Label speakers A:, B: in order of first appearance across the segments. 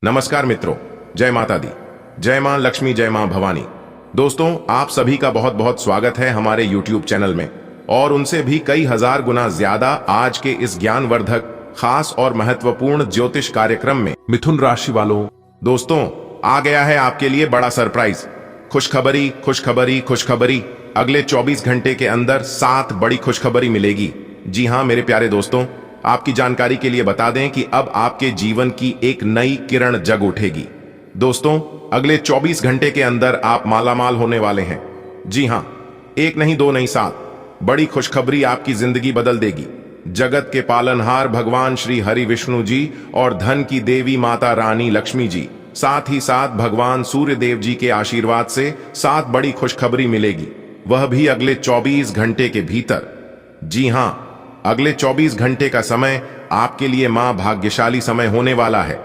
A: नमस्कार मित्रों, जय माता दी, जय मां लक्ष्मी, जय मां भवानी। दोस्तों, आप सभी का बहुत बहुत स्वागत है हमारे YouTube चैनल में और उनसे भी कई हजार गुना ज्यादा आज के इस ज्ञानवर्धक, खास और महत्वपूर्ण ज्योतिष कार्यक्रम में। मिथुन राशि वालों, दोस्तों आ गया है आपके लिए बड़ा सरप्राइज। खुशखबरी खुशखबरी खुशखबरी, अगले 24 घंटे के अंदर 7 बड़ी खुशखबरी मिलेगी। जी हां मेरे प्यारे दोस्तों, आपकी जानकारी के लिए बता दें कि अब आपके जीवन की एक नई किरण जग उठेगी। दोस्तों, अगले 24 घंटे के अंदर आप मालामाल होने वाले हैं। जी हां, एक नहीं, दो नहीं, 7 बड़ी खुशखबरी आपकी जिंदगी बदल देगी। जगत के पालनहार भगवान श्री हरि विष्णु जी और धन की देवी माता रानी लक्ष्मी जी, साथ ही साथ भगवान सूर्य देव जी के आशीर्वाद से 7 बड़ी खुशखबरी मिलेगी, वह भी अगले 24 घंटे के भीतर। जी हां, अगले 24 घंटे का समय आपके लिए मां भाग्यशाली समय होने वाला है।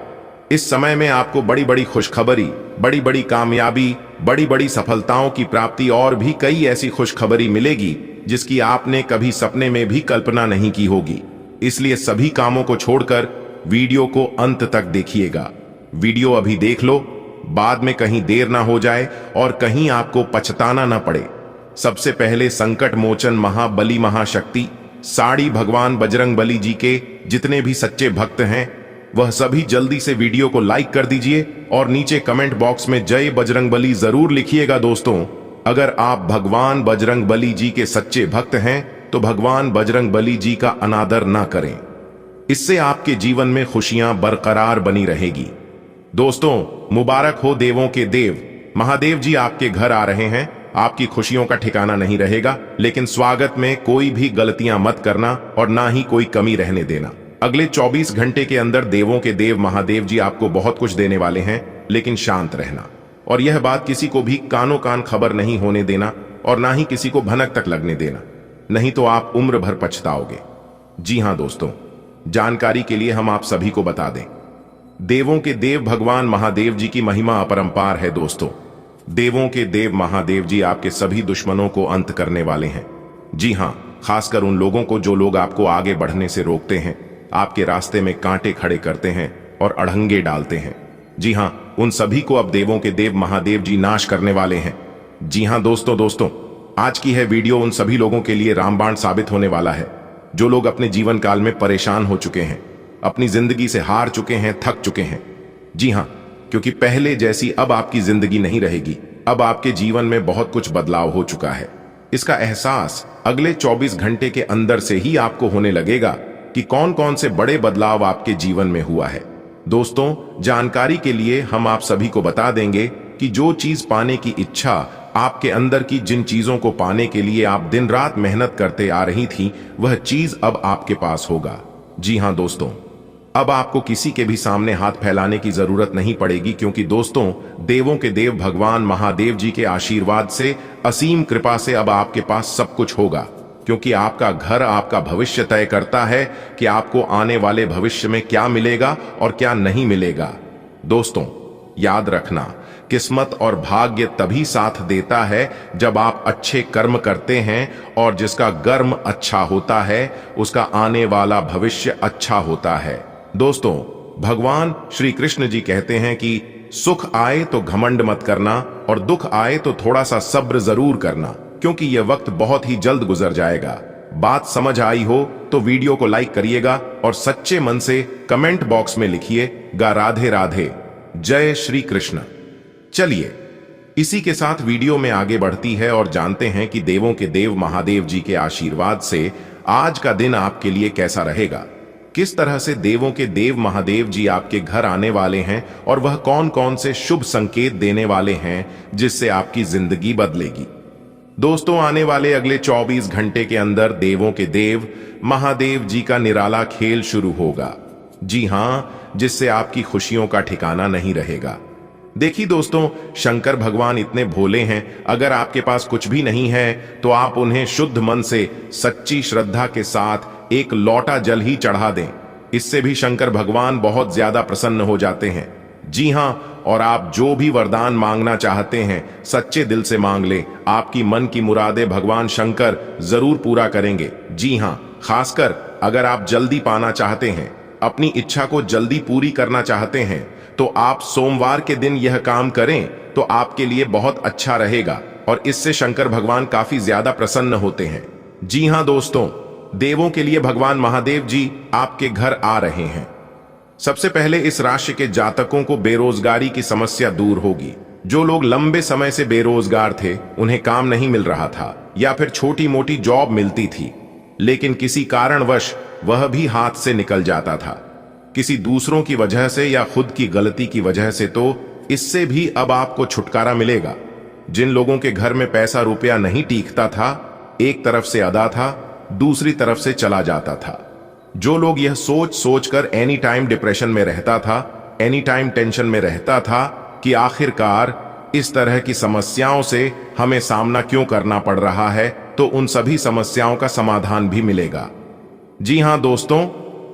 A: इस समय में आपको बड़ी बड़ी खुशखबरी, बड़ी बड़ी कामयाबी, बड़ी बड़ी सफलताओं की प्राप्ति और भी कई ऐसी खुशखबरी मिलेगी जिसकी आपने कभी सपने में भी कल्पना नहीं की होगी। इसलिए सभी कामों को छोड़कर वीडियो को अंत तक देखिएगा। वीडियो अभी देख लो, बाद में कहीं देर ना हो जाए और कहीं आपको पछताना ना पड़े। सबसे पहले संकट मोचन महाबली महाशक्ति साड़ी भगवान बजरंगबली जी के जितने भी सच्चे भक्त हैं, वह सभी जल्दी से वीडियो को लाइक कर दीजिए और नीचे कमेंट बॉक्स में जय बजरंगबली जरूर लिखिएगा। दोस्तों, अगर आप भगवान बजरंगबली जी के सच्चे भक्त हैं तो भगवान बजरंगबली जी का अनादर ना करें, इससे आपके जीवन में खुशियां बरकरार बनी रहेगी। दोस्तों, मुबारक हो, देवों के देव महादेव जी आपके घर आ रहे हैं। आपकी खुशियों का ठिकाना नहीं रहेगा, लेकिन स्वागत में कोई भी गलतियां मत करना और ना ही कोई कमी रहने देना। अगले 24 घंटे के अंदर देवों के देव महादेव जी आपको बहुत कुछ देने वाले हैं, लेकिन शांत रहना और यह बात किसी को भी कानो कान खबर नहीं होने देना और ना ही किसी को भनक तक लगने देना, नहीं तो आप उम्र भर पछताओगे। जी हां दोस्तों, जानकारी के लिए हम आप सभी को बता दें, देवों के देव भगवान महादेव जी की महिमा अपरंपार है। दोस्तों, देवों के देव महादेव जी आपके सभी दुश्मनों को अंत करने वाले हैं। जी हां, खासकर उन लोगों को जो लोग आपको आगे बढ़ने से रोकते हैं, आपके रास्ते में कांटे खड़े करते हैं और अड़ंगे डालते हैं। जी हां, उन सभी को अब देवों के देव महादेव जी नाश करने वाले हैं। जी हां दोस्तों, आज की है वीडियो उन सभी लोगों के लिए रामबाण साबित होने वाला है जो लोग अपने जीवन काल में परेशान हो चुके हैं, अपनी जिंदगी से हार चुके हैं, थक चुके हैं। जी हां, क्योंकि पहले जैसी अब आपकी जिंदगी नहीं रहेगी। अब आपके जीवन में बहुत कुछ बदलाव हो चुका है। इसका एहसास अगले 24 घंटे के अंदर से ही आपको होने लगेगा कि कौन कौन से बड़े बदलाव आपके जीवन में हुआ है। दोस्तों, जानकारी के लिए हम आप सभी को बता देंगे कि जो चीज पाने की इच्छा आपके अंदर की, जिन चीजों को पाने के लिए आप दिन रात मेहनत करते आ रही थी, वह चीज अब आपके पास होगा। जी हां दोस्तों, अब आपको किसी के भी सामने हाथ फैलाने की जरूरत नहीं पड़ेगी, क्योंकि दोस्तों, देवों के देव भगवान महादेव जी के आशीर्वाद से, असीम कृपा से अब आपके पास सब कुछ होगा। क्योंकि आपका घर आपका भविष्य तय करता है कि आपको आने वाले भविष्य में क्या मिलेगा और क्या नहीं मिलेगा। दोस्तों, याद रखना, किस्मत और भाग्य तभी साथ देता है जब आप अच्छे कर्म करते हैं, और जिसका कर्म अच्छा होता है उसका आने वाला भविष्य अच्छा होता है। दोस्तों, भगवान श्री कृष्ण जी कहते हैं कि सुख आए तो घमंड मत करना और दुख आए तो थोड़ा सा सब्र जरूर करना, क्योंकि यह वक्त बहुत ही जल्द गुजर जाएगा। बात समझ आई हो तो वीडियो को लाइक करिएगा और सच्चे मन से कमेंट बॉक्स में लिखिएगा राधे राधे, जय श्री कृष्ण। चलिए, इसी के साथ वीडियो में आगे बढ़ती है और जानते हैं कि देवों के देव महादेव जी के आशीर्वाद से आज का दिन आपके लिए कैसा रहेगा, किस तरह से देवों के देव महादेव जी आपके घर आने वाले हैं और वह कौन कौन से शुभ संकेत देने वाले हैं जिससे आपकी जिंदगी बदलेगी। दोस्तों, आने वाले अगले 24 घंटे के अंदर देवों के देव महादेव जी का निराला खेल शुरू होगा। जी हां, जिससे आपकी खुशियों का ठिकाना नहीं रहेगा। देखिए दोस्तों, शंकर भगवान इतने भोले हैं, अगर आपके पास कुछ भी नहीं है तो आप उन्हें शुद्ध मन से, सच्ची श्रद्धा के साथ एक लोटा जल ही चढ़ा दें। इससे भी शंकर भगवान बहुत ज्यादा प्रसन्न हो जाते हैं। जी हां, और आप जो भी वरदान मांगना चाहते हैं सच्चे दिल से मांग ले, आपकी मन की मुरादें भगवान शंकर जरूर पूरा करेंगे। जी हां, खासकर अगर आप जल्दी पाना चाहते हैं, अपनी इच्छा को जल्दी पूरी करना चाहते हैं, तो आप सोमवार के दिन यह काम करें तो आपके लिए बहुत अच्छा रहेगा और इससे शंकर भगवान काफी ज्यादा प्रसन्न होते हैं। जी हां दोस्तों, देवों के लिए भगवान महादेव जी आपके घर आ रहे हैं। सबसे पहले इस राशि के जातकों को बेरोजगारी की समस्या दूर होगी। जो लोग लंबे समय से बेरोजगार थे, उन्हें काम नहीं मिल रहा था या फिर छोटी मोटी जॉब मिलती थी, लेकिन किसी कारणवश वह भी हाथ से निकल जाता था, किसी दूसरों की वजह से या खुद की गलती की वजह से, तो इससे भी अब आपको छुटकारा मिलेगा। जिन लोगों के घर में पैसा रुपया नहीं टिकता था, एक तरफ से अदा था, दूसरी तरफ से चला जाता था, जो लोग यह सोच सोचकर एनी टाइम डिप्रेशन में रहता था, एनी टाइम टेंशन में रहता था कि आखिरकार इस तरह की समस्याओं से हमें सामना क्यों करना पड़ रहा है, तो उन सभी समस्याओं का समाधान भी मिलेगा। जी हां दोस्तों,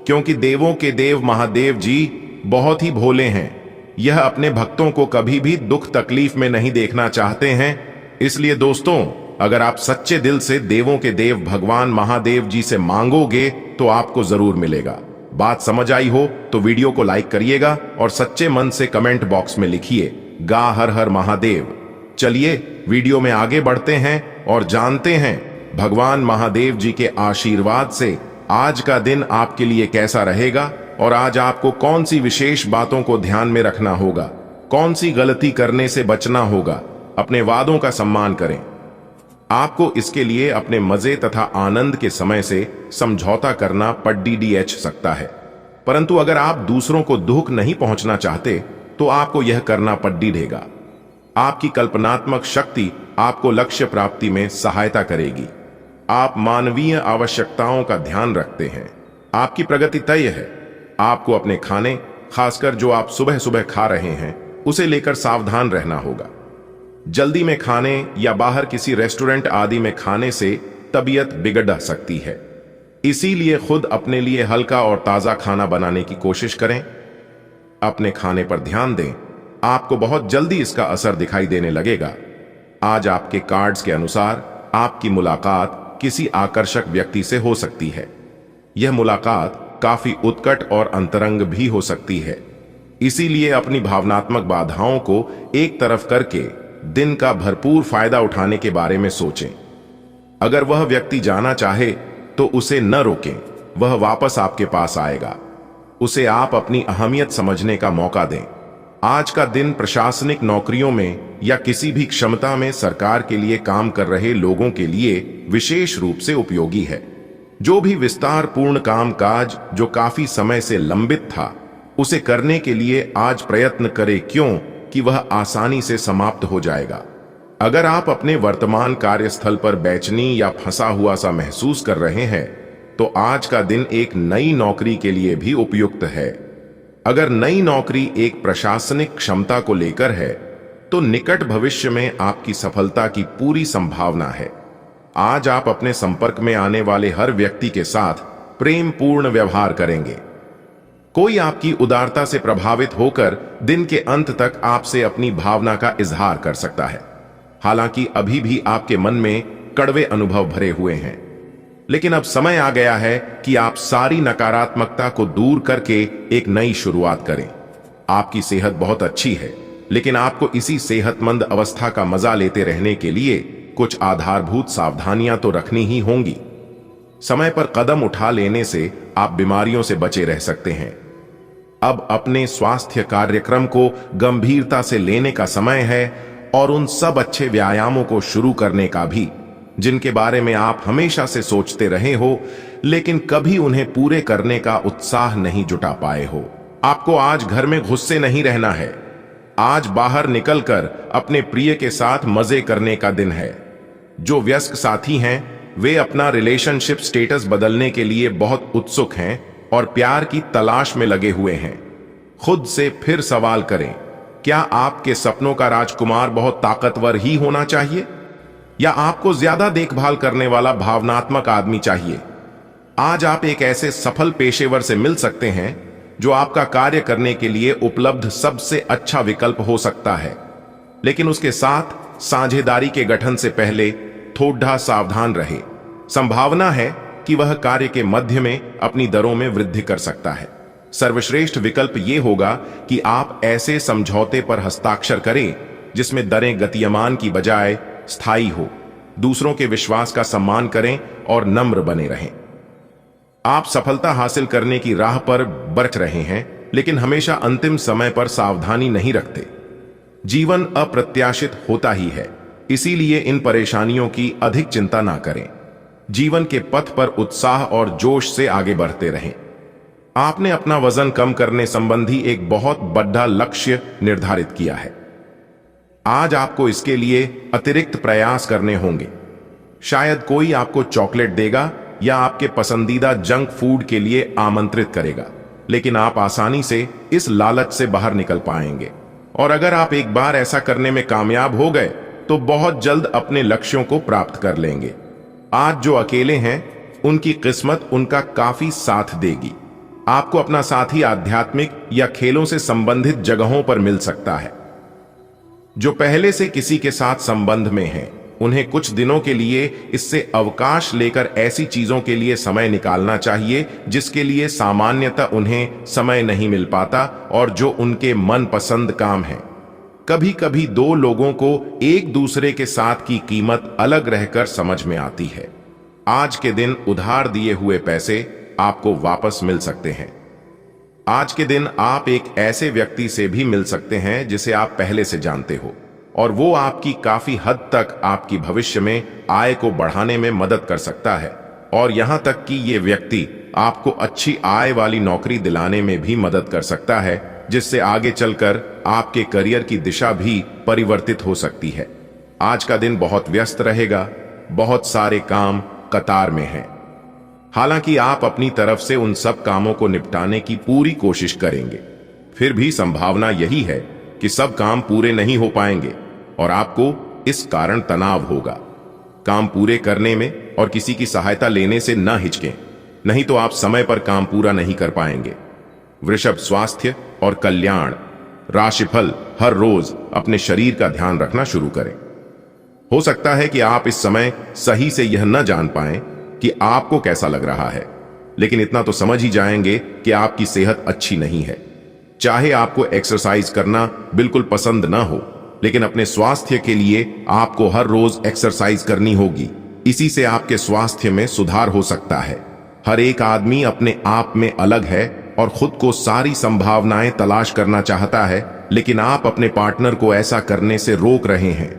A: क्योंकि देवों के देव महादेव जी बहुत ही भोले हैं। यह अपने भक्तों को कभी भी दुख तकलीफ में नहीं देखना चाहते हैं। इसलिए दोस्तों, अगर आप सच्चे दिल से देवों के देव भगवान महादेव जी से मांगोगे तो आपको जरूर मिलेगा। बात समझ आई हो तो वीडियो को लाइक करिएगा और सच्चे मन से कमेंट बॉक्स में लिखिए गा हर हर महादेव। चलिए वीडियो में आगे बढ़ते हैं और जानते हैं भगवान महादेव जी के आशीर्वाद से आज का दिन आपके लिए कैसा रहेगा और आज आपको कौन सी विशेष बातों को ध्यान में रखना होगा, कौन सी गलती करने से बचना होगा। अपने वादों का सम्मान करें। आपको इसके लिए अपने मजे तथा आनंद के समय से समझौता करना पड़ सकता है, परंतु अगर आप दूसरों को दुख नहीं पहुंचना चाहते तो आपको यह करना पड़ेगा। आपकी कल्पनात्मक शक्ति आपको लक्ष्य प्राप्ति में सहायता करेगी। आप मानवीय आवश्यकताओं का ध्यान रखते हैं। आपकी प्रगति तय है। आपको अपने खाने, खासकर जो आप सुबह सुबह खा रहे हैं, उसे लेकर सावधान रहना होगा। जल्दी में खाने या बाहर किसी रेस्टोरेंट आदि में खाने से तबीयत बिगड़ सकती है। इसीलिए खुद अपने लिए हल्का और ताजा खाना बनाने की कोशिश करें। अपने खाने पर ध्यान दें, आपको बहुत जल्दी इसका असर दिखाई देने लगेगा। आज आपके कार्ड्स के अनुसार आपकी मुलाकात किसी आकर्षक व्यक्ति से हो सकती है। यह मुलाकात काफी उत्कट और अंतरंग भी हो सकती है। इसीलिए अपनी भावनात्मक बाधाओं को एक तरफ करके दिन का भरपूर फायदा उठाने के बारे में सोचें। अगर वह व्यक्ति जाना चाहे तो उसे न रोकें, वह वापस आपके पास आएगा। उसे आप अपनी अहमियत समझने का मौका दें। आज का दिन प्रशासनिक नौकरियों में या किसी भी क्षमता में सरकार के लिए काम कर रहे लोगों के लिए विशेष रूप से उपयोगी है। जो भी विस्तार पूर्ण कामकाज जो काफी समय से लंबित था, उसे करने के लिए आज प्रयत्न करें, क्यों कि वह आसानी से समाप्त हो जाएगा। अगर आप अपने वर्तमान कार्यस्थल पर बेचैनी या फंसा हुआ सा महसूस कर रहे हैं, तो आज का दिन एक नई नौकरी के लिए भी उपयुक्त है। अगर नई नौकरी एक प्रशासनिक क्षमता को लेकर है, तो निकट भविष्य में आपकी सफलता की पूरी संभावना है। आज आप अपने संपर्क में आने वाले हर व्यक्ति के साथ प्रेम पूर्ण व्यवहार करेंगे। कोई आपकी उदारता से प्रभावित होकर दिन के अंत तक आपसे अपनी भावना का इजहार कर सकता है। हालांकि अभी भी आपके मन में कड़वे अनुभव भरे हुए हैं, लेकिन अब समय आ गया है कि आप सारी नकारात्मकता को दूर करके एक नई शुरुआत करें। आपकी सेहत बहुत अच्छी है, लेकिन आपको इसी सेहतमंद अवस्था का मजा लेते रहने के लिए कुछ आधारभूत सावधानियां तो रखनी ही होंगी। समय पर कदम उठा लेने से आप बीमारियों से बचे रह सकते हैं। अब अपने स्वास्थ्य कार्यक्रम को गंभीरता से लेने का समय है और उन सब अच्छे व्यायामों को शुरू करने का भी, जिनके बारे में आप हमेशा से सोचते रहे हो, लेकिन कभी उन्हें पूरे करने का उत्साह नहीं जुटा पाए हो। आपको आज घर में घुस्से नहीं रहना है। आज बाहर निकलकर अपने प्रिय के साथ मजे करने का दिन है। जो व्यस्क साथी हैं, वे अपना रिलेशनशिप स्टेटस बदलने के लिए बहुत उत्सुक हैं और प्यार की तलाश में लगे हुए हैं। खुद से फिर सवाल करें, क्या आपके सपनों का राजकुमार बहुत ताकतवर ही होना चाहिए या आपको ज्यादा देखभाल करने वाला भावनात्मक आदमी चाहिए? आज आप एक ऐसे सफल पेशेवर से मिल सकते हैं जो आपका कार्य करने के लिए उपलब्ध सबसे अच्छा विकल्प हो सकता है, लेकिन उसके साथ साझेदारी के गठन से पहले थोड़ा सावधान रहे। संभावना है कि वह कार्य के मध्य में अपनी दरों में वृद्धि कर सकता है। सर्वश्रेष्ठ विकल्प ये होगा कि आप ऐसे समझौते पर हस्ताक्षर करें जिसमें दरें गतिमान की बजाय स्थायी हो, दूसरों के विश्वास का सम्मान करें और नम्र बने रहें। आप सफलता हासिल करने की राह पर बढ़ रहे हैं, लेकिन हमेशा अंतिम समय पर सावधानी नहीं रखते। जीवन अप्रत्याशित होता ही है, इसीलिए इन परेशानियों की अधिक चिंता ना करें। जीवन के पथ पर उत्साह और जोश से आगे बढ़ते रहें। आपने अपना वजन कम करने संबंधी एक बहुत बड़ा लक्ष्य निर्धारित किया है। आज आपको इसके लिए अतिरिक्त प्रयास करने होंगे। शायद कोई आपको चॉकलेट देगा या आपके पसंदीदा जंक फूड के लिए आमंत्रित करेगा, लेकिन आप आसानी से इस लालच से बाहर निकल पाएंगे। और अगर आप एक बार ऐसा करने में कामयाब हो गए तो बहुत जल्द अपने लक्ष्यों को प्राप्त कर लेंगे। आज जो अकेले हैं उनकी किस्मत उनका काफी साथ देगी। आपको अपना साथी आध्यात्मिक या खेलों से संबंधित जगहों पर मिल सकता है। जो पहले से किसी के साथ संबंध में हैं, उन्हें कुछ दिनों के लिए इससे अवकाश लेकर ऐसी चीजों के लिए समय निकालना चाहिए जिसके लिए सामान्यतः उन्हें समय नहीं मिल पाता और जो उनके मनपसंद काम है। कभी कभी दो लोगों को एक दूसरे के साथ की कीमत अलग रहकर समझ में आती है। आज के दिन उधार दिए हुए पैसे आपको वापस मिल सकते हैं। आज के दिन आप एक ऐसे व्यक्ति से भी मिल सकते हैं जिसे आप पहले से जानते हो, और वो आपकी काफी हद तक आपकी भविष्य में आय को बढ़ाने में मदद कर सकता है। और यहां तक कि ये व्यक्ति आपको अच्छी आय वाली नौकरी दिलाने में भी मदद कर सकता है, जिससे आगे चलकर आपके करियर की दिशा भी परिवर्तित हो सकती है। आज का दिन बहुत व्यस्त रहेगा, बहुत सारे काम कतार में हैं। हालांकि आप अपनी तरफ से उन सब कामों को निपटाने की पूरी कोशिश करेंगे, फिर भी संभावना यही है कि सब काम पूरे नहीं हो पाएंगे और आपको इस कारण तनाव होगा। काम पूरे करने में और किसी की सहायता लेने से न हिचकें, नहीं तो आप समय पर काम पूरा नहीं कर पाएंगे। वृषभ, स्वास्थ्य और कल्याण। राशिफल, हर रोज अपने शरीर का ध्यान रखना शुरू करें। हो सकता है कि आप इस समय सही से यह न जान पाएं कि आपको कैसा लग रहा है, लेकिन इतना तो समझ ही जाएंगे कि आपकी सेहत अच्छी नहीं है। चाहे आपको एक्सरसाइज करना बिल्कुल पसंद ना हो, लेकिन अपने स्वास्थ्य के लिए आपको हर रोज एक्सरसाइज करनी होगी। इसी से आपके स्वास्थ्य में सुधार हो सकता है। हर एक आदमी अपने आप में अलग है और खुद को सारी संभावनाएं तलाश करना चाहता है, लेकिन आप अपने पार्टनर को ऐसा करने से रोक रहे हैं।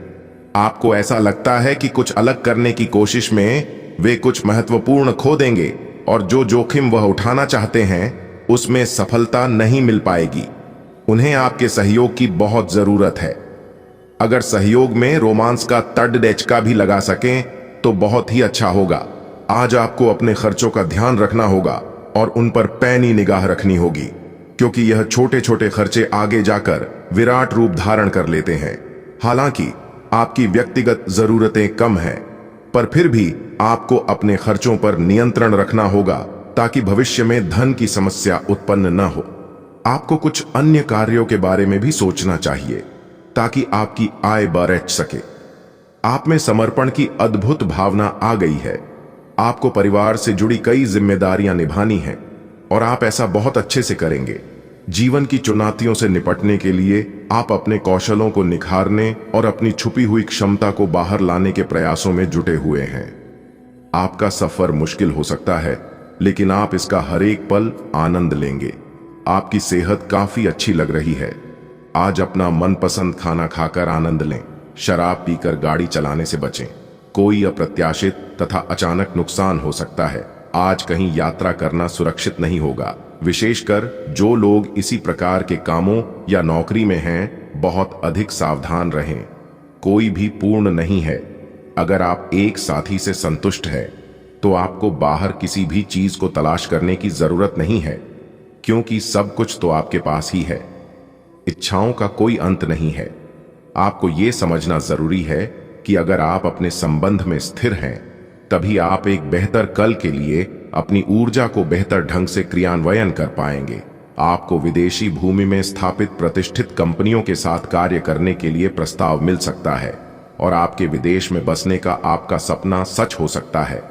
A: आपको ऐसा लगता है कि कुछ अलग करने की कोशिश में वे कुछ महत्वपूर्ण खो देंगे और जो जोखिम वह उठाना चाहते हैं उसमें सफलता नहीं मिल पाएगी। उन्हें आपके सहयोग की बहुत जरूरत है। अगर सहयोग में रोमांस का तड़ डेचका भी लगा सकें तो बहुत ही अच्छा होगा। आज आपको अपने खर्चों का ध्यान रखना होगा और उन पर पैनी निगाह रखनी होगी, क्योंकि यह छोटे छोटे खर्चे आगे जाकर विराट रूप धारण कर लेते हैं। हालांकि आपकी व्यक्तिगत जरूरतें कम हैं, पर फिर भी आपको अपने खर्चों पर नियंत्रण रखना होगा ताकि भविष्य में धन की समस्या उत्पन्न न हो। आपको कुछ अन्य कार्यों के बारे में भी सोचना चाहिए ताकि आपकी आय बढ़ सके। आप में समर्पण की अद्भुत भावना आ गई है। आपको परिवार से जुड़ी कई जिम्मेदारियां निभानी हैं और आप ऐसा बहुत अच्छे से करेंगे। जीवन की चुनौतियों से निपटने के लिए आप अपने कौशलों को निखारने और अपनी छुपी हुई क्षमता को बाहर लाने के प्रयासों में जुटे हुए हैं। आपका सफर मुश्किल हो सकता है, लेकिन आप इसका हर एक पल आनंद लेंगे। आपकी सेहत काफी अच्छी लग रही है। आज अपना मनपसंद खाना खाकर आनंद लें। शराब पीकर गाड़ी चलाने से बचें। कोई अप्रत्याशित तथा अचानक नुकसान हो सकता है। आज कहीं यात्रा करना सुरक्षित नहीं होगा। विशेषकर जो लोग इसी प्रकार के कामों या नौकरी में हैं, बहुत अधिक सावधान रहें। कोई भी पूर्ण नहीं है। अगर आप एक साथी से संतुष्ट हैं, तो आपको बाहर किसी भी चीज को तलाश करने की जरूरत नहीं है, क्योंकि सब कुछ तो आपके पास ही है। इच्छाओं का कोई अंत नहीं है। आपको यह समझना जरूरी है कि अगर आप अपने संबंध में स्थिर हैं, तभी आप एक बेहतर कल के लिए अपनी ऊर्जा को बेहतर ढंग से क्रियान्वयन कर पाएंगे। आपको विदेशी भूमि में स्थापित प्रतिष्ठित कंपनियों के साथ कार्य करने के लिए प्रस्ताव मिल सकता है और आपके विदेश में बसने का आपका सपना सच हो सकता है।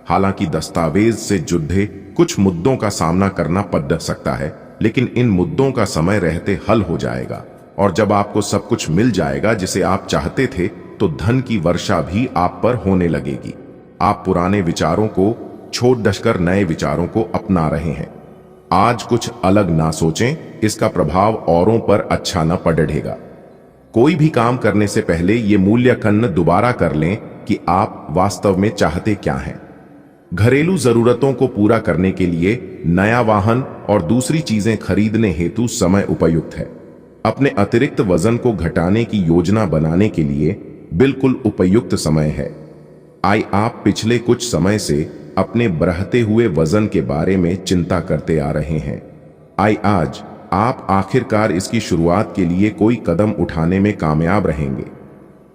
A: हालांकि दस्तावेज से जुड़े कुछ मुद्दों का सामना करना पड़ सकता है, लेकिन इन मुद्दों का समय रहते हल हो जाएगा। और जब आपको सब कुछ मिल जाएगा जिसे आप चाहते थे, तो धन की वर्षा भी आप पर होने लगेगी। आप पुराने विचारों को छोड़ दशकर नए विचारों को अपना रहे हैं। आज कुछ अलग ना सोचें, इसका प्रभाव औरों पर अच्छा न पड़ेगा। कोई भी काम करने से पहले ये मूल्यांकन दोबारा कर लें कि आप वास्तव में चाहते क्या हैं। घरेलू जरूरतों को पूरा करने के लिए नया वाहन और दूसरी चीजें खरीदने हेतु समय उपयुक्त है। अपने अतिरिक्त वजन को घटाने की योजना बनाने के लिए बिल्कुल उपयुक्त समय है। आप पिछले कुछ समय से अपने बढ़ते हुए वजन के बारे में चिंता करते आ रहे हैं। आज आप आखिरकार इसकी शुरुआत के लिए कोई कदम उठाने में कामयाब रहेंगे।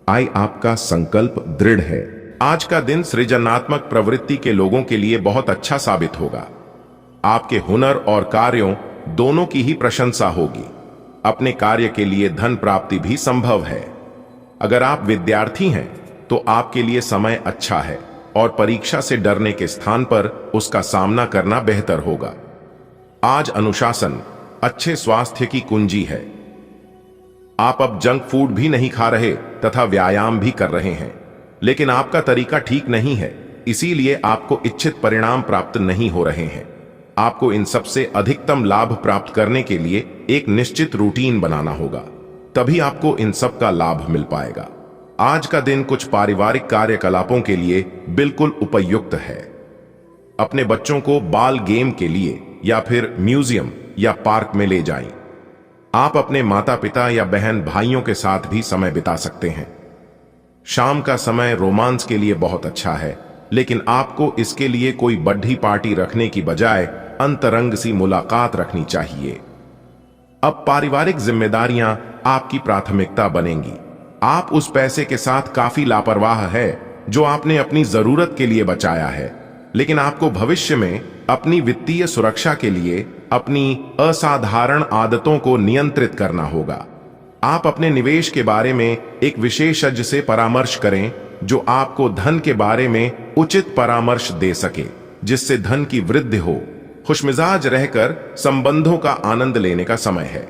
A: आपका संकल्प दृढ़ है। आज का दिन सृजनात्मक प्रवृत्ति के लोगों के लिए बहुत अच्छा साबित होगा। आपके हुनर और कार्यों दोनों की ही प्रशंसा होगी। अपने कार्य के लिए धन प्राप्ति भी संभव है। अगर आप विद्यार्थी हैं तो आपके लिए समय अच्छा है और परीक्षा से डरने के स्थान पर उसका सामना करना बेहतर होगा। आज अनुशासन अच्छे स्वास्थ्य की कुंजी है। आप अब जंक फूड भी नहीं खा रहे तथा व्यायाम भी कर रहे हैं, लेकिन आपका तरीका ठीक नहीं है, इसीलिए आपको इच्छित परिणाम प्राप्त नहीं हो रहे हैं। आपको इन सबसे अधिकतम लाभ प्राप्त करने के लिए एक निश्चित रूटीन बनाना होगा, तभी आपको इन सब का लाभ मिल पाएगा। आज का दिन कुछ पारिवारिक कार्यकलापों के लिए बिल्कुल उपयुक्त है। अपने बच्चों को बाल गेम के लिए या फिर म्यूजियम या पार्क में ले जाएं। आप अपने माता पिता या बहन भाइयों के साथ भी समय बिता सकते हैं। शाम का समय रोमांस के लिए बहुत अच्छा है, लेकिन आपको इसके लिए कोई बड़ी पार्टी रखने की बजाय अंतरंग सी मुलाकात रखनी चाहिए। अब पारिवारिक जिम्मेदारियां आपकी प्राथमिकता बनेंगी। आप उस पैसे के साथ काफी लापरवाह है जो आपने अपनी जरूरत के लिए बचाया है, लेकिन आपको भविष्य में अपनी वित्तीय सुरक्षा के लिए अपनी असाधारण आदतों को नियंत्रित करना होगा। आप अपने निवेश के बारे में एक विशेषज्ञ से परामर्श करें जो आपको धन के बारे में उचित परामर्श दे सके, जिससे धन की वृद्धि हो। खुशमिजाज रहकर संबंधों का आनंद लेने का समय है।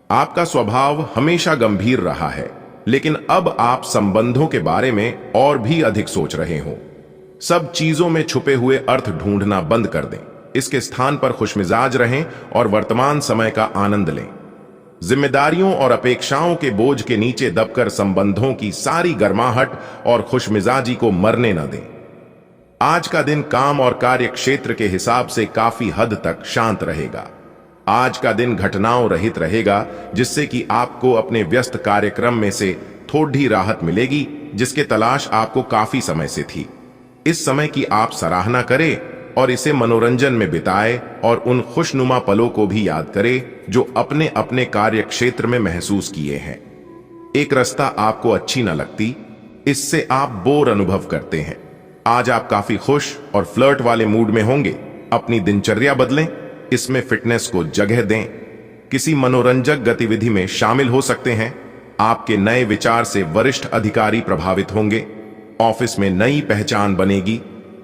A: आपका स्वभाव हमेशा गंभीर रहा है, लेकिन अब आप संबंधों के बारे में और भी अधिक सोच रहे हो। सब चीजों में छुपे हुए अर्थ ढूंढना बंद कर दें। इसके स्थान पर खुशमिजाज रहें और वर्तमान समय का आनंद लें। जिम्मेदारियों और अपेक्षाओं के बोझ के नीचे दबकर संबंधों की सारी गर्माहट और खुशमिजाजी को मरने न दें। आज का दिन काम और कार्य क्षेत्र के हिसाब से काफी हद तक शांत रहेगा। आज का दिन घटनाओं रहित रहेगा, जिससे कि आपको अपने व्यस्त कार्यक्रम में से थोड़ी राहत मिलेगी, जिसके तलाश आपको काफी समय से थी। इस समय की आप सराहना करें और इसे मनोरंजन में बिताए और उन खुशनुमा पलों को भी याद करें जो अपने अपने कार्य क्षेत्र में महसूस किए हैं। एक रास्ता आपको अच्छी न लगती, इससे आप बोर अनुभव करते हैं। आज आप काफी खुश और फ्लर्ट वाले मूड में होंगे। अपनी दिनचर्या बदलें, इसमें फिटनेस को जगह दें। किसी मनोरंजक गतिविधि में शामिल हो सकते हैं। आपके नए विचार से वरिष्ठ अधिकारी प्रभावित होंगे। ऑफिस में नई पहचान बनेगी।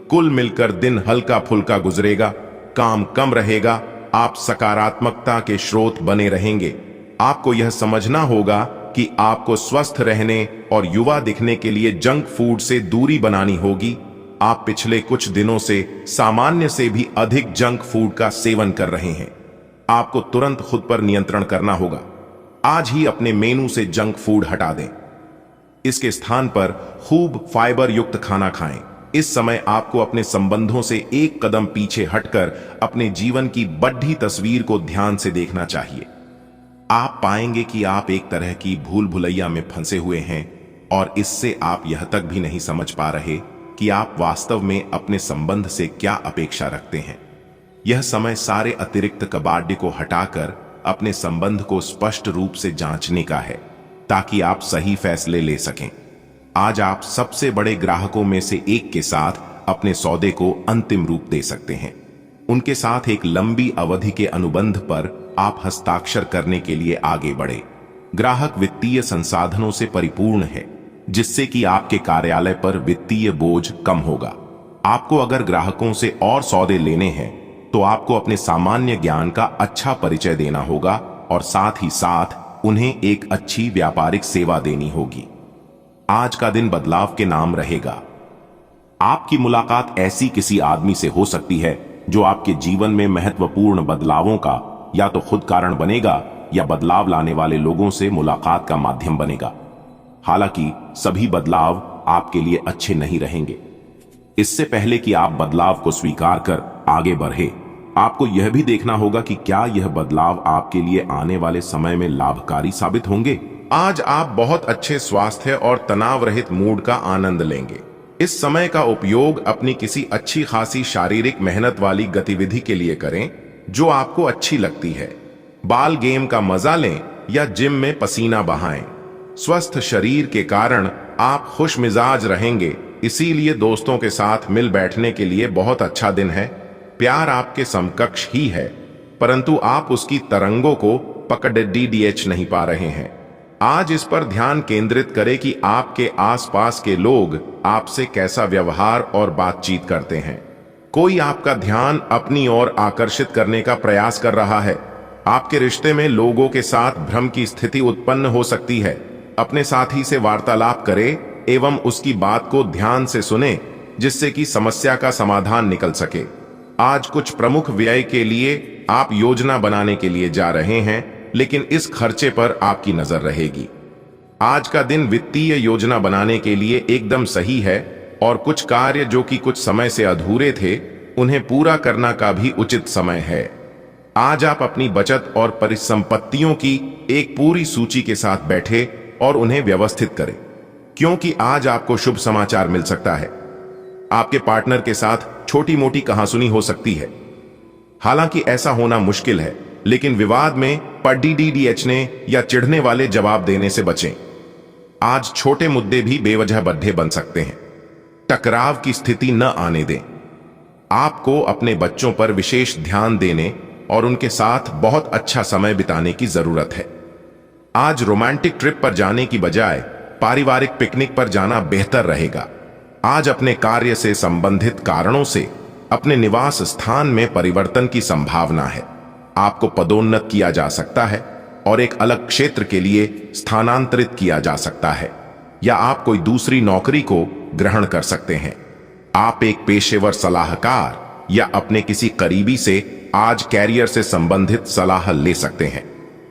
A: कुल मिलकर दिन हल्का फुल्का गुजरेगा। काम कम रहेगा। आप सकारात्मकता के स्रोत बने रहेंगे। आपको यह समझना होगा कि आपको स्वस्थ रहने और युवा दिखने के लिए जंक फूड से दूरी बनानी होगी। आप पिछले कुछ दिनों से सामान्य से भी अधिक जंक फूड का सेवन कर रहे हैं। आपको तुरंत खुद पर नियंत्रण करना होगा। आज ही अपने मेनू से जंक फूड हटा दें। इसके स्थान पर खूब फाइबर युक्त खाना खाएं। इस समय आपको अपने संबंधों से एक कदम पीछे हटकर अपने जीवन की बड़ी तस्वीर को ध्यान से देखना चाहिए। आप पाएंगे कि आप एक तरह की भूल भुलैया में फंसे हुए हैं और इससे आप यह तक भी नहीं समझ पा रहे कि आप वास्तव में अपने संबंध से क्या अपेक्षा रखते हैं। यह समय सारे अतिरिक्त कबाड़ को हटाकर अपने संबंध को स्पष्ट रूप से जांचने का है, ताकि आप सही फैसले ले सकें। आज आप सबसे बड़े ग्राहकों में से एक के साथ अपने सौदे को अंतिम रूप दे सकते हैं। उनके साथ एक लंबी अवधि के अनुबंध पर आप हस्ताक्षर करने के लिए आगे बढ़े। ग्राहक वित्तीय संसाधनों से परिपूर्ण है, जिससे कि आपके कार्यालय पर वित्तीय बोझ कम होगा। आपको अगर ग्राहकों से और सौदे लेने हैं तो आपको अपने सामान्य ज्ञान का अच्छा परिचय देना होगा और साथ ही साथ उन्हें एक अच्छी व्यापारिक सेवा देनी होगी। आज का दिन बदलाव के नाम रहेगा। आपकी मुलाकात ऐसी किसी आदमी से हो सकती है जो आपके जीवन में महत्वपूर्ण बदलावों का या तो खुद कारण बनेगा या बदलाव लाने वाले लोगों से मुलाकात का माध्यम बनेगा। हालांकि सभी बदलाव आपके लिए अच्छे नहीं रहेंगे। इससे पहले कि आप बदलाव को स्वीकार कर आगे बढ़े, आपको यह भी देखना होगा कि क्या यह बदलाव आपके लिए आने वाले समय में लाभकारी साबित होंगे। आज आप बहुत अच्छे स्वास्थ्य और तनाव रहित मूड का आनंद लेंगे। इस समय का उपयोग अपनी किसी अच्छी खासी शारीरिक मेहनत वाली गतिविधि के लिए करें जो आपको अच्छी लगती है। बाल गेम का मजा लें या जिम में पसीना बहाएं। स्वस्थ शरीर के कारण आप खुश मिजाज रहेंगे, इसीलिए दोस्तों के साथ मिल बैठने के लिए बहुत अच्छा दिन है। प्यार आपके समकक्ष ही है, परंतु आप उसकी तरंगों को पकड़ नहीं पा रहे हैं। आज इस पर ध्यान केंद्रित करें कि आपके आसपास के लोग आपसे कैसा व्यवहार और बातचीत करते हैं। कोई आपका ध्यान अपनी ओर आकर्षित करने का प्रयास कर रहा है। आपके रिश्ते में लोगों के साथ भ्रम की स्थिति उत्पन्न हो सकती है। अपने साथी से वार्तालाप करें एवं उसकी बात को ध्यान से सुने, जिससे कि समस्या का समाधान निकल सके। आज कुछ प्रमुख व्यय के लिए आप योजना बनाने के लिए जा रहे हैं, लेकिन इस खर्चे पर आपकी नजर रहेगी। आज का दिन वित्तीय योजना बनाने के लिए एकदम सही है और कुछ कार्य जो कि कुछ समय से अधूरे थे, उन्हें पूरा करना का भी उचित समय है। आज आप अपनी बचत और परिसंपत्तियों की एक पूरी सूची के साथ बैठे और उन्हें व्यवस्थित करें, क्योंकि आज आपको शुभ समाचार मिल सकता है। आपके पार्टनर के साथ छोटी मोटी कहासुनी हो सकती है। हालांकि ऐसा होना मुश्किल है, लेकिन विवाद में पढ़ने या चिढ़ने वाले जवाब देने से बचें। आज छोटे मुद्दे भी बेवजह बड्ढे बन सकते हैं। टकराव की स्थिति न आने दें। आपको अपने बच्चों पर विशेष ध्यान देने और उनके साथ बहुत अच्छा समय बिताने की जरूरत है। आज रोमांटिक ट्रिप पर जाने की बजाय पारिवारिक पिकनिक पर जाना बेहतर रहेगा। आज अपने कार्य से संबंधित कारणों से अपने निवास स्थान में परिवर्तन की संभावना है। आपको पदोन्नत किया जा सकता है और एक अलग क्षेत्र के लिए स्थानांतरित किया जा सकता है, या आप कोई दूसरी नौकरी को ग्रहण कर सकते हैं। आप एक पेशेवर सलाहकार या अपने किसी करीबी से आज कैरियर से संबंधित सलाह ले सकते हैं।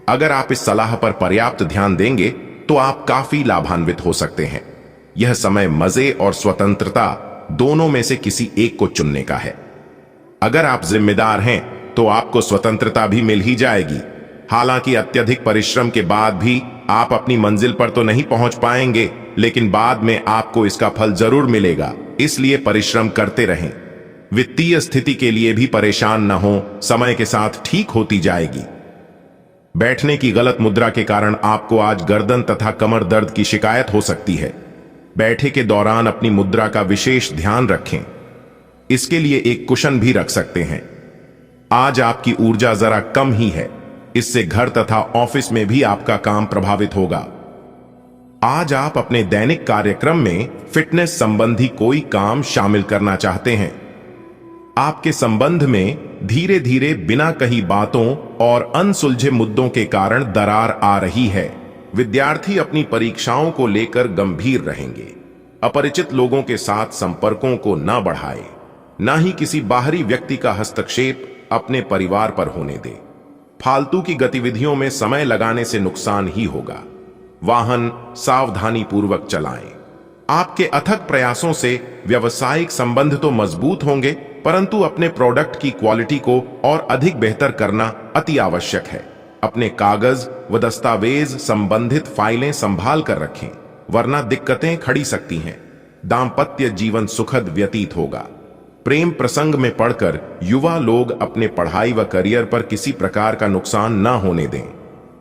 A: अगर आप इस सलाह पर पर्याप्त ध्यान देंगे तो आप काफी लाभान्वित हो सकते हैं। यह समय मजे और स्वतंत्रता दोनों में से किसी एक को चुनने का है। अगर आप जिम्मेदार हैं तो आपको स्वतंत्रता भी मिल ही जाएगी। हालांकि अत्यधिक परिश्रम के बाद भी आप अपनी मंजिल पर तो नहीं पहुंच पाएंगे, लेकिन बाद में आपको इसका फल जरूर मिलेगा। इसलिए परिश्रम करते रहें। वित्तीय स्थिति के लिए भी परेशान न हो, समय के साथ ठीक होती जाएगी। बैठने की गलत मुद्रा के कारण आपको आज गर्दन तथा कमर दर्द की शिकायत हो सकती है। बैठे के दौरान अपनी मुद्रा का विशेष ध्यान रखें। इसके लिए एक कुशन भी रख सकते हैं। आज आपकी ऊर्जा जरा कम ही है, इससे घर तथा ऑफिस में भी आपका काम प्रभावित होगा। आज आप अपने दैनिक कार्यक्रम में फिटनेस संबंधी कोई काम शामिल करना चाहते हैं। आपके संबंध में धीरे धीरे बिना कही बातों और अनसुलझे मुद्दों के कारण दरार आ रही है। विद्यार्थी अपनी परीक्षाओं को लेकर गंभीर रहेंगे। अपरिचित लोगों के साथ संपर्कों को न बढ़ाएं, न ही किसी बाहरी व्यक्ति का हस्तक्षेप अपने परिवार पर होने दें। फालतू की गतिविधियों में समय लगाने से नुकसान ही होगा। वाहन सावधानी पूर्वक चलाएं। आपके अथक प्रयासों से व्यावसायिक संबंध तो मजबूत होंगे, परंतु अपने प्रोडक्ट की क्वालिटी को और अधिक बेहतर करना अति आवश्यक है। अपने कागज व दस्तावेज संबंधित फाइलें संभाल कर रखें, वरना दिक्कतें खड़ी सकती हैं। दाम्पत्य जीवन सुखद व्यतीत होगा। प्रेम प्रसंग में पढ़कर युवा लोग अपने पढ़ाई व करियर पर किसी प्रकार का नुकसान न होने दें।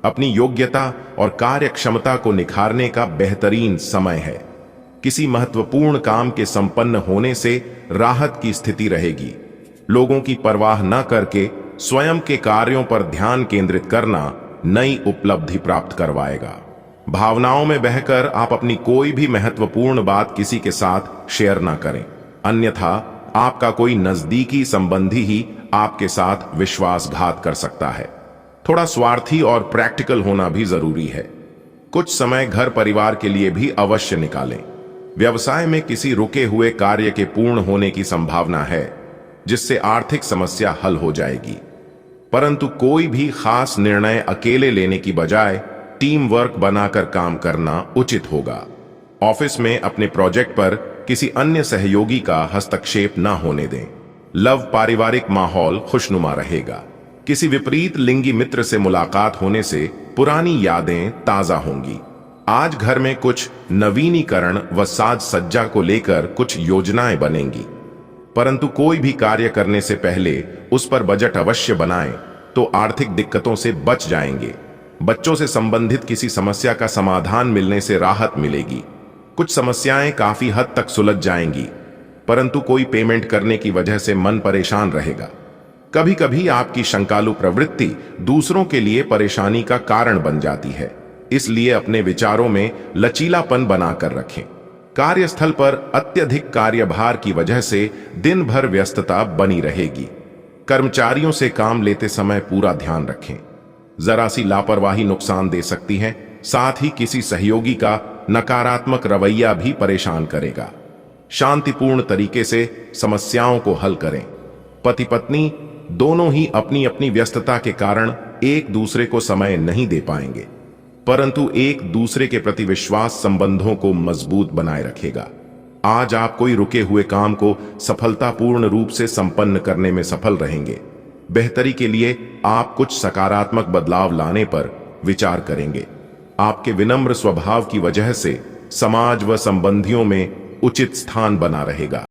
A: अपनी योग्यता और कार्य क्षमता को निखारने का बेहतरीन समय है। किसी महत्वपूर्ण काम के संपन्न होने से राहत की स्थिति रहेगी। लोगों की परवाह न करके स्वयं के कार्यों पर ध्यान केंद्रित करना नई उपलब्धि प्राप्त करवाएगा। भावनाओं में बहकर आप अपनी कोई भी महत्वपूर्ण बात किसी के साथ शेयर ना करें, अन्यथा आपका कोई नजदीकी संबंधी ही आपके साथ विश्वासघात कर सकता है। थोड़ा स्वार्थी और प्रैक्टिकल होना भी जरूरी है। कुछ समय घर परिवार के लिए भी अवश्य निकालें। व्यवसाय में किसी रुके हुए कार्य के पूर्ण होने की संभावना है, जिससे आर्थिक समस्या हल हो जाएगी। परंतु कोई भी खास निर्णय अकेले लेने की बजाय टीम वर्क बनाकर काम करना उचित होगा। ऑफिस में अपने प्रोजेक्ट पर किसी अन्य सहयोगी का हस्तक्षेप न होने दें। लव पारिवारिक माहौल खुशनुमा रहेगा। किसी विपरीत लिंगी मित्र से मुलाकात होने से पुरानी यादें ताजा होंगी। आज घर में कुछ नवीनीकरण व साज सज्जा को लेकर कुछ योजनाएं बनेंगी। परंतु कोई भी कार्य करने से पहले उस पर बजट अवश्य बनाएं, तो आर्थिक दिक्कतों से बच जाएंगे। बच्चों से संबंधित किसी समस्या का समाधान मिलने से राहत मिलेगी। कुछ समस्याएं काफी हद तक सुलझ जाएंगी, परंतु कोई पेमेंट करने की वजह से मन परेशान रहेगा। कभी कभी आपकी शंकालु प्रवृत्ति दूसरों के लिए परेशानी का कारण बन जाती है, इसलिए अपने विचारों में लचीलापन बनाकर रखें। कार्यस्थल पर अत्यधिक कार्यभार की वजह से दिन भर व्यस्तता बनी रहेगी। कर्मचारियों से काम लेते समय पूरा ध्यान रखें। जरा सी लापरवाही नुकसान दे सकती है। साथ ही किसी सहयोगी का नकारात्मक रवैया भी परेशान करेगा। शांतिपूर्ण तरीके से समस्याओं को हल करें। पति पत्नी दोनों ही अपनी अपनी व्यस्तता के कारण एक दूसरे को समय नहीं दे पाएंगे, परंतु एक दूसरे के प्रति विश्वास संबंधों को मजबूत बनाए रखेगा। आज आप कोई रुके हुए काम को सफलतापूर्ण रूप से संपन्न करने में सफल रहेंगे। बेहतरी के लिए आप कुछ सकारात्मक बदलाव लाने पर विचार करेंगे। आपके विनम्र स्वभाव की वजह से समाज व संबंधियों में उचित स्थान बना रहेगा।